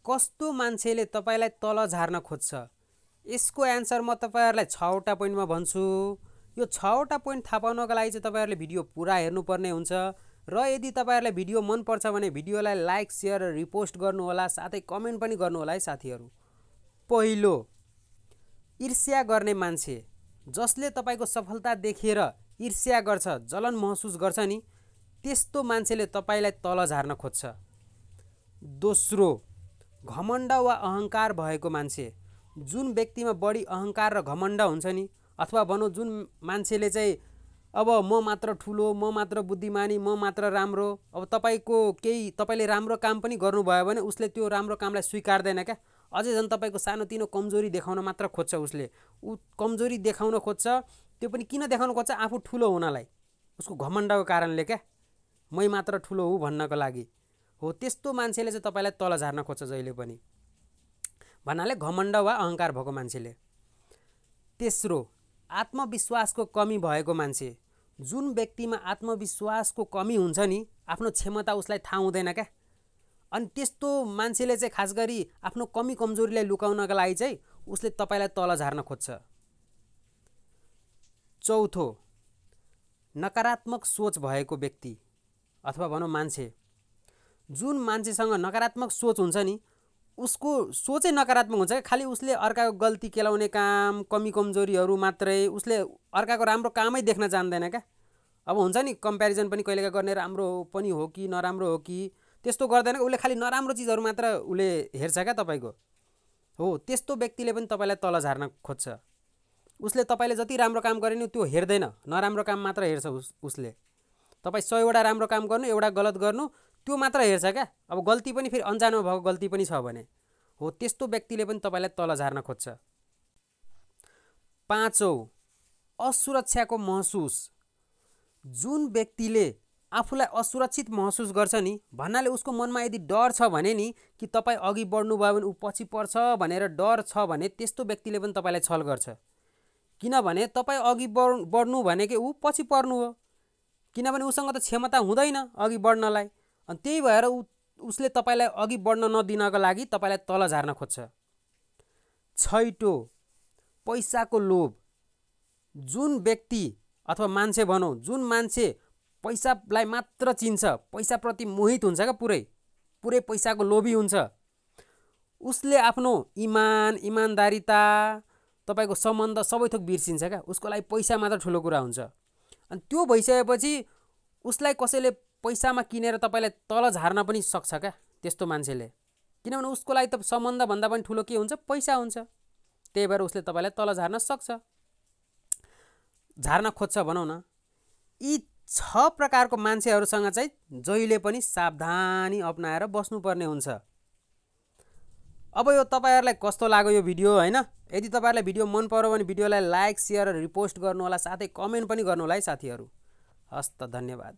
कस्तो मान्छेले तपाईलाई तल झार्न खोज्छ? यसको एन्सर म तपाईहरुलाई 6 वटा पोइन्टमा भन्छु। यो 6 वटा पोइन्ट थाहा पाउनको लागि चाहिँ तपाईहरुले भिडियो पुरा हेर्नुपर्ने हुन्छ र यदि तपाईहरुलाई भिडियो मन पर्छ भने भिडियोलाई लाइक, शेयर र रिपोस्ट गर्नु होला, साथै कमेन्ट पनि गर्नु होला है साथीहरु। पहिलो, ईर्ष्या गर्ने मान्छे, जसले तपाईको सफलता देखेर ईर्ष्या गर्छ, जलन महसुस गर्छ नि, त्यस्तो मान्छेले तपाईलाई तल झार्न खोज्छ। दोस्रो, घमण्ड वा अहंकार भएको मान्छे, जुन व्यक्तिमा बढी अहंकार र घमण्ड हुन्छ नि, अथवा भनौं जुन मान्छेले चाहिँ अब म मात्र ठुलो, म मात्र बुद्धिमानी, म मात्र राम्रो, अब तपाईले राम्रो काम पनि गर्नुभयो भने उसले त्यो राम्रो कामलाई स्वीकार्दैन क्या, अझै झन् तपाईको सानोतिनो कमजोरी देखाउन मात्र खोज्छ। उसले कमजोरी देखाउन खोज्छ, त्यो पनि किन देखाउन खोज्छ? आफू ठुलो हुनलाई, उसको घमण्डको कारणले क्या, मै मात्र ठुलो हुँ भन्नको लागि हो। त्यस्तो मान्छेले चाहिँ तपाईलाई तल झार्न खोज्छ जहिले पनि, भन्नाले घमण्ड वा अहंकार भएको मान्छेले। तेस्रो, आत्मविश्वासको कमी भएको मान्छे, जुन व्यक्तिमा आत्मविश्वासको कमी हुन्छ नि, आफ्नो क्षमता उसलाई थाहा हुँदैन क्या, अनि त्यस्तो मान्छेले चाहिँ खास गरी आफ्नो कमी कमजोरीलाई लुकाउनका लागि चाहिँ उसले तपाईलाई तल झार्न खोज्छ। चौथो, नकारात्मक सोच भएको व्यक्ति अथवा भनौं मान्छे, जुन मान्छेसँग नकारात्मक सोच हुन्छ नि, उसको सोचै नकारात्मक हुन्छ, खाली उसले अर्काको गल्ती केलाउने काम, कमी कमजोरीहरू मात्रै, उसले अर्काको राम्रो कामै देख्न जान्दैन क्या। अब हुन्छ नि कम्प्यारिजन पनि कहिलेका गर्ने, राम्रो पनि हो कि नराम्रो हो कि, त्यस्तो गर्दैन, उसले खाली नराम्रो चिजहरू मात्र उसले हेर्छ क्या तपाईको हो। त्यस्तो व्यक्तिले पनि तपाईलाई तल झार्न खोज्छ। उसले तपाईले जति राम्रो काम गरे नि त्यो हेर्दैन, नराम्रो काम मात्र हेर्छ उसले। तपाई 100 वटा राम्रो काम गर्नु, एउटा गलत गर्नु, त्यो मात्र हेर्छ क्या। अब गल्ती पनि फेरि अन्जानमा भएको गल्ती पनि छ भने हो, त्यस्तो व्यक्तिले पनि तपाईलाई तल झार्न खोज्छ। पाँचौं, असुरक्षाको महसुस, जुन व्यक्तिले आफूलाई असुरक्षित महसुस गर्छ नि, भन्नाले उसको मनमा यदि डर छ भने नि, कि तपाई अघि बढ्नु भयो भने उ पछि पर्छ भनेर डर छ भने, त्यस्तो व्यक्तिले पनि तपाईलाई छल गर्छ। किनभने तपाई अघि बढ्नु भनेकै उ पछि पर्नु हो, किनभने उसँग त क्षमता हुँदैन अघि बढ्नलाई, अनि त्यही भएर उसले तपाईलाई अघि बढ्न नदिनको लागि तपाईलाई तल झार्न खोज्छ। छैटौं, पैसाको लोभ, जुन व्यक्ति अथवा मान्छे भनौं, जुन मान्छे पैसालाई मात्र चिन्छ, पैसाप्रति मोहित हुन्छ क्या, पुरै पैसाको लोभी हुन्छ, उसले आफ्नो इमान, इमानदारीता, तपाईको सम्बन्ध सबै थोक बिर्सिन्छ क्या, उसको लागि पैसा मात्र ठुलो कुरा हुन्छ। अनि त्यो भइसकेपछि उसलाई कसैले पैसामा किनेर तपाईलाई तल झार्न पनि सक्छ क्या त्यस्तो मान्छेले, किनभने उसको लागि त सम्बन्ध भन्दा पनि ठुलो के हुन्छ? पैसा हुन्छ। त्यही भएर उसले तपाईलाई तल झार्न सक्छ, झार्न खोज्छ भनौं न। यी 6 प्रकारको मान्छेहरूसँग चाहिँ जहिले पनि सावधानी अपनाएर बस्नुपर्ने हुन्छ। अब यो तपाईहरुलाई कस्तो लाग्यो यो भिडियो हैन? यदि तपाईहरुलाई भिडियो मन पर्यो भने भिडियोलाई लाइक, शेयर र रिपोस्ट गर्नु होला, साथै कमेन्ट पनि गर्नु होला है साथीहरु। हस्त, धन्यवाद।